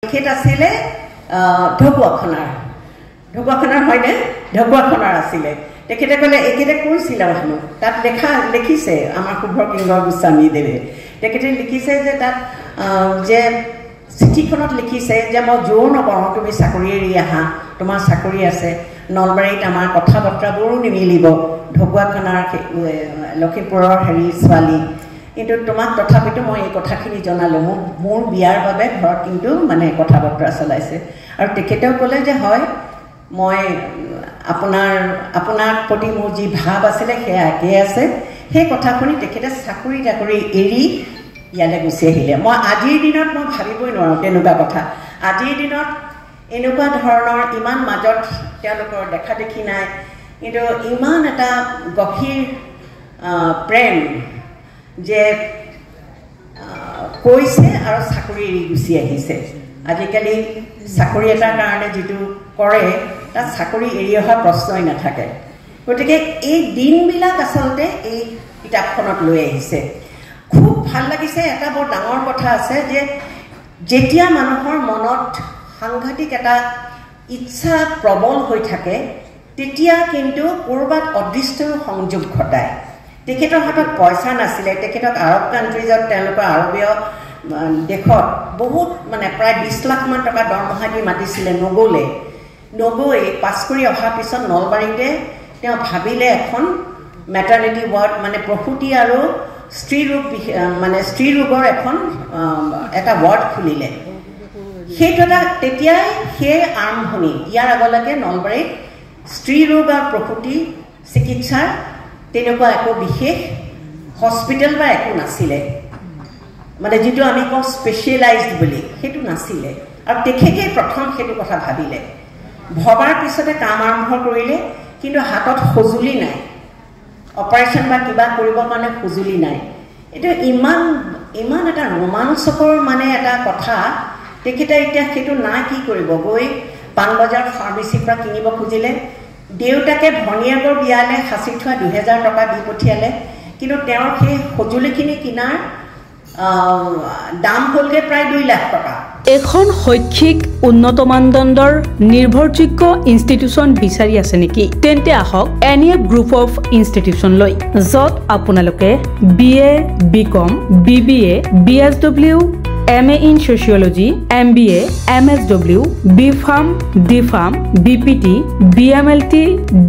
তেখেত আছিলে ঢকুৱাখানাৰ হয়নে ঢকুৱাখানাৰ আছিলে তেখেতে ক'লে একেটা কৈছিল মানুহ তাত লিখিছে আমাৰ শুভ্ৰ কিংগৰ গোস্বামীদেৱে তেখেতে লিখিছে যে তাত যে চিঠিখনত লিখিছে যে মই জোৰ নকৰোঁ তুমি চাকৰি এৰি আহা তোমাৰ চাকৰি আছে নলবাৰীত আমাৰ কথা বতৰাবোৰো নিমিলিব ঢকুৱাখানাৰ লখিমপুৰৰ ছোৱালী কিন্তু তোমাক তথাপিতো মই এই কথাখিনি জনালোঁ মোৰ বিয়াৰ বাবে ঘৰত কিন্তু মানে কথা বতৰা চলাইছে আৰু তেখেতেও ক'লে যে হয় মই আপোনাৰ প্ৰতি মোৰ যি ভাৱ আছিলে সেয়া একেই আছে সেই কথা শুনি তেখেতে চাকৰি এৰি ইয়ালৈ গুচি আহিলে মই আজিৰ দিনত মই ভাবিবই নোৱাৰোঁ তেনেকুৱা কথা আজিৰ দিনত এনেকুৱা ধৰণৰ ইমান মাজত তেওঁলোকৰ দেখা দেখি নাই কিন্তু ইমান এটা গভীৰ প্ৰেম যে কৈছে আৰু চাকৰি এৰি গুচি আহিছে আজিকালি চাকৰি এটাৰ কাৰণে যিটো কৰে তাত চাকৰি এৰি অহা প্ৰশ্নই নাথাকে গতিকে এই দিনবিলাক আচলতে এই কিতাপখনত লৈ আহিছে খুব ভাল লাগিছে এটা বৰ ডাঙৰ কথা আছে যে যেতিয়া মানুহৰ মনত সাংঘাতিক এটা ইচ্ছা প্ৰবল হৈ থাকে তেতিয়া কিন্তু ক'ৰবাত অদৃষ্টৰ সংযোগ ঘটায় তেখেতৰ হাতত পইচা নাছিলে তেখেতক আৰৱ কাণ্ট্ৰিজত তেওঁলোকৰ আৰৱীয় দেশত বহুত মানে প্ৰায় 20 লাখ মান টকা দৰমহা দি মাতিছিলে নগৈ পাছ কৰি অহাৰ পিছত নলবাৰীতে তেওঁ ভাবিলে এখন মেটাৰনিটি ৱাৰ্ড মানে প্ৰসূতি আৰু স্ত্ৰী ৰোগৰ এখন এটা ৱাৰ্ড খুলিলে সেইটো এটা তেতিয়াই সেই আৰম্ভণি ইয়াৰ আগলৈকে নলবাৰীত স্ত্ৰী ৰোগ আৰু প্ৰসূতি চিকিৎসাৰ তেনেকুৱা একো বিশেষ হস্পিটেল বা একো নাছিলে মানে যিটো আমি কওঁ স্পেচিয়েলাইজড বুলি সেইটো নাছিলে আৰু তেখেতে প্ৰথম সেইটো কথা ভাবিলে ভবাৰ পিছতে কাম আৰম্ভ কৰিলে কিন্তু হাতত সঁজুলি নাই অপাৰেশ্যন বা কিবা কৰিবৰ কাৰণে সঁজুলি নাই এইটো ইমান এটা ৰোমাঞ্চকৰ মানে এটা কথা তেখেতে এতিয়া সেইটো নাই কি কৰিব গৈ পাণবজাৰ ফাৰ্মেচীৰ পৰা কিনিব খুজিলে দেউতাকে ভনীয়েকৰ বিয়ালে সাঁচি থোৱা 2000 টকা দি পঠিয়ালে কিন্তু তেওঁৰ সেই সঁজুলিখিনি কিনাৰ দাম হ'লগে প্ৰায় 2 লাখ টকা এখন শৈক্ষিক উন্নত মানদণ্ডৰ নিৰ্ভৰযোগ্য ইনষ্টিটিউচন বিচাৰি আছে নেকি তেন্তে আহক এনইএফ গ্ৰুপ অফ ইনষ্টিটিউচন লৈ য'ত আপোনালোকে BA BCom BBA BSW MA in Sociology, MBA, MSW, BPharm, DPharm, BPT, BMLT,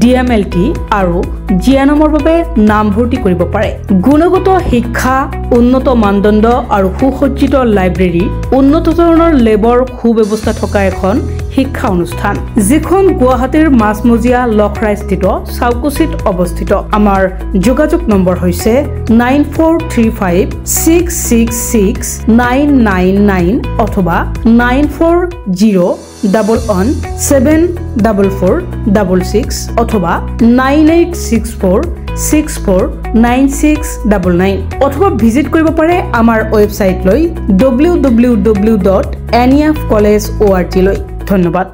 DMLT আৰু জিএনএমৰ বাবে নামভৰ্তি কৰিব পাৰে গুণগত শিক্ষা উন্নত মানদণ্ড আৰু সুসজ্জিত লাইব্ৰেৰী উন্নত ধৰণৰ লেবৰ সুব্যৱস্থা থকা এখন শিক্ষা অনুষ্ঠান যিখন গুৱাহাটীৰ মাছমজিয়া লখৰাস্থিত চাউকুচিত অৱস্থিত আমাৰ যোগাযোগ নম্বৰ হৈছে 9435666999 অথবা 9401174466 অথবা 9864649699 অথবা ভিজিট কৰিব পাৰে আমাৰ ৱেবসাইট লৈ www.nefcollege.org লৈ ধন্যবাদ।